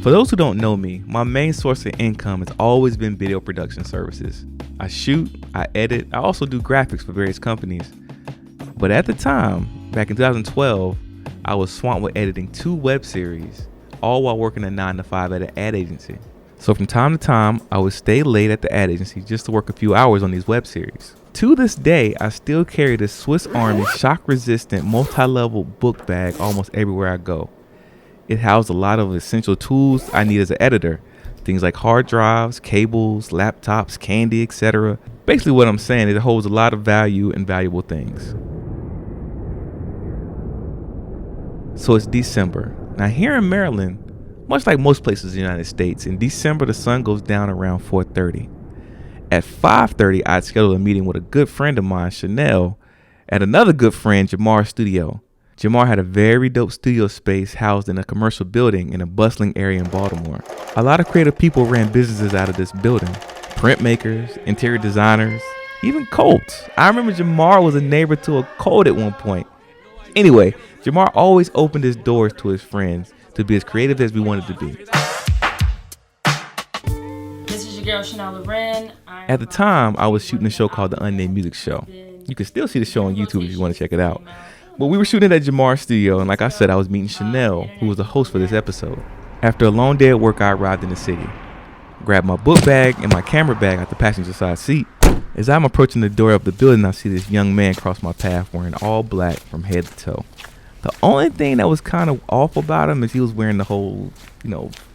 For those who don't know me, my main source of income has always been video production services. I shoot, I edit, I also do graphics for various companies. But at the time, back in 2012, I was swamped with editing 2 web series, all while working a 9 to 5 at an ad agency. So from time to time, I would stay late at the ad agency just to work a few hours on these web series. To this day, I still carry this Swiss Army shock-resistant multi-level book bag almost everywhere I go. It housed a lot of essential tools I need as an editor. Things like hard drives, cables, laptops, candy, etc. Basically what I'm saying is it holds a lot of value and valuable things. So it's December. Now here in Maryland, much like most places in the United States, in December the sun goes down around 4:30. At 5:30, I'd scheduled a meeting with a good friend of mine, Chanel, at another good friend, Jamar's studio. Jamar had a very dope studio space housed in a commercial building in a bustling area in Baltimore. A lot of creative people ran businesses out of this building. Printmakers, interior designers, even cults. I remember Jamar was a neighbor to a cult at one point. Anyway, Jamar always opened his doors to his friends to be as creative as we wanted to be. This is your girl, Chanel Loren. At the time, I was shooting a show called The Unnamed Music Show. You can still see the show on YouTube if you want to check it out. But we were shooting at Jamar's studio, and like I said, I was meeting Chanel, who was the host for this episode. After a long day at work, I arrived in the city. Grabbed my book bag and my camera bag out the passenger side seat. As I'm approaching the door of the building, I see this young man cross my path wearing all black from head to toe. The only thing that was kind of off about him is he was wearing the whole,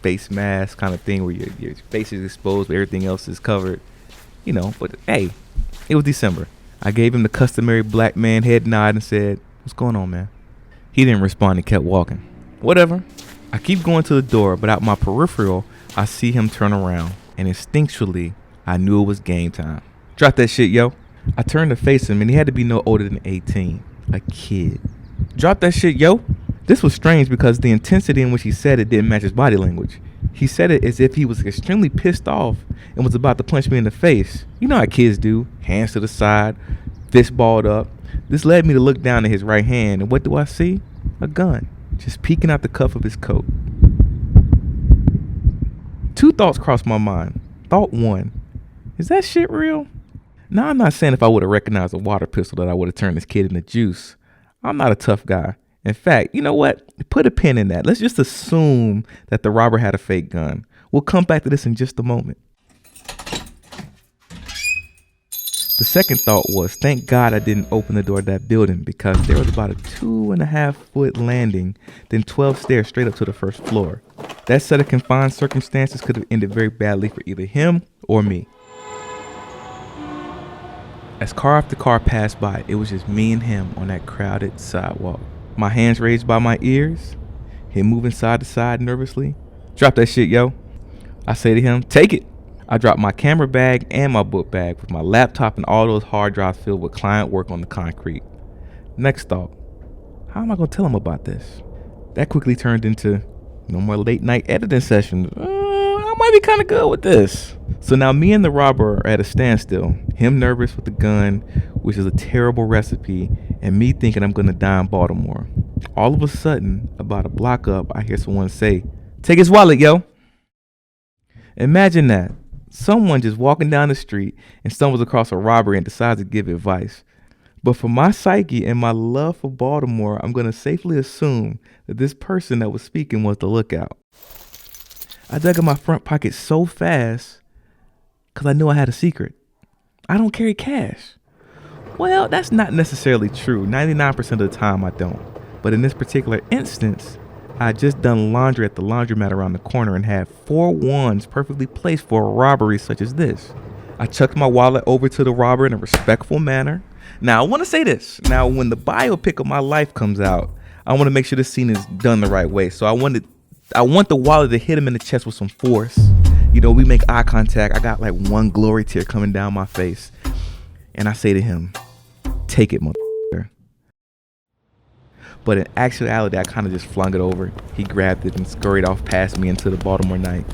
face mask kind of thing where your face is exposed, but everything else is covered. But hey, it was December. I gave him the customary black man head nod and said, "What's going on, man?" He didn't respond and kept walking. Whatever. I keep going to the door, but out my peripheral, I see him turn around, and instinctually, I knew it was game time. "Drop that shit, yo." I turned to face him, and he had to be no older than 18. A kid. "Drop that shit, yo." This was strange because the intensity in which he said it didn't match his body language. He said it as if he was extremely pissed off and was about to punch me in the face. You know how kids do. Hands to the side, fist balled up. This led me to look down at his right hand, and what do I see? A gun, just peeking out the cuff of his coat. 2 thoughts crossed my mind. Thought 1, is that shit real? Now, I'm not saying if I would have recognized a water pistol that I would have turned this kid into juice. I'm not a tough guy. In fact, you know what? Put a pin in that. Let's just assume that the robber had a fake gun. We'll come back to this in just a moment. The second thought was, thank God I didn't open the door of that building, because there was about a 2.5-foot landing, then 12 stairs straight up to the first floor. That set of confined circumstances could have ended very badly for either him or me. As car after car passed by, it was just me and him on that crowded sidewalk. My hands raised by my ears, him moving side to side nervously. "Drop that shit, yo." I say to him, "Take it." I drop my camera bag and my book bag with my laptop and all those hard drives filled with client work on the concrete. Next thought, how am I going to tell him about this? That quickly turned into no more late night editing sessions. I might be kind of good with this. So now me and the robber are at a standstill. Him nervous with the gun, which is a terrible recipe, and me thinking I'm going to die in Baltimore. All of a sudden, about a block up, I hear someone say, "Take his wallet, yo." Imagine that. Someone just walking down the street and stumbles across a robbery and decides to give advice. But for my psyche and my love for Baltimore, I'm going to safely assume that this person that was speaking was the lookout. I dug in my front pocket so fast because I knew I had a secret. I don't carry cash. Well, that's not necessarily true. 99% of the time I don't. But in this particular instance, I had just done laundry at the laundromat around the corner and had 4 wands perfectly placed for a robbery such as this. I chucked my wallet over to the robber in a respectful manner. Now, I want to say this. Now, when the biopic of my life comes out, I want to make sure the scene is done the right way. So I want the wallet to hit him in the chest with some force. We make eye contact. I got like 1 glory tear coming down my face. And I say to him, "Take it, motherfucker." But in actuality, I kind of just flung it over. He grabbed it and scurried off past me into the Baltimore night.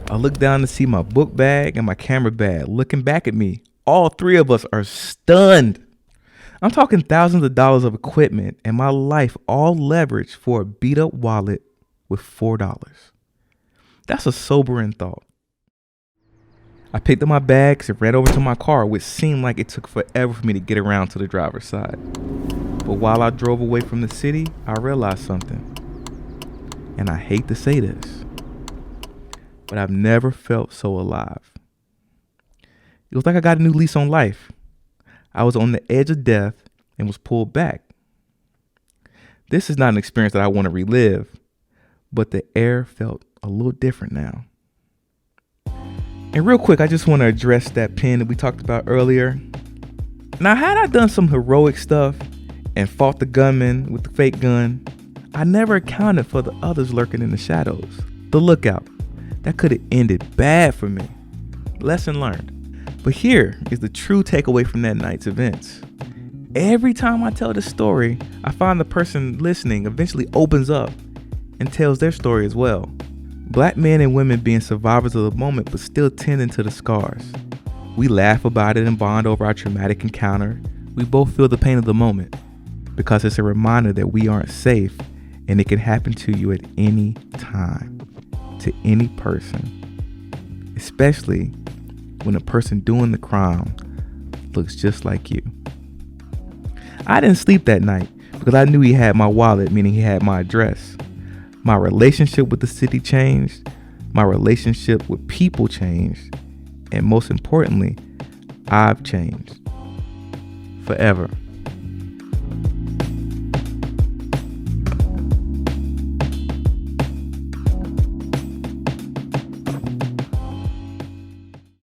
I look down to see my book bag and my camera bag looking back at me. All 3 of us are stunned. I'm talking thousands of dollars of equipment and my life all leveraged for a beat up wallet with $4. That's a sobering thought. I picked up my bags and ran over to my car, which seemed like it took forever for me to get around to the driver's side. But while I drove away from the city, I realized something. And I hate to say this, but I've never felt so alive. It was like I got a new lease on life. I was on the edge of death and was pulled back. This is not an experience that I want to relive, but the air felt a little different now. And real quick, I just want to address that pen that we talked about earlier. Now, had I done some heroic stuff and fought the gunman with the fake gun, I never accounted for the others lurking in the shadows. The lookout. That could have ended bad for me. Lesson learned. But here is the true takeaway from that night's events. Every time I tell the story, I find the person listening eventually opens up and tells their story as well. Black men and women being survivors of the moment, but still tending to the scars. We laugh about it and bond over our traumatic encounter. We both feel the pain of the moment because it's a reminder that we aren't safe and it can happen to you at any time, to any person, especially when the person doing the crime looks just like you. I didn't sleep that night because I knew he had my wallet, meaning he had my address. My relationship with the city changed. My relationship with people changed. And most importantly, I've changed forever.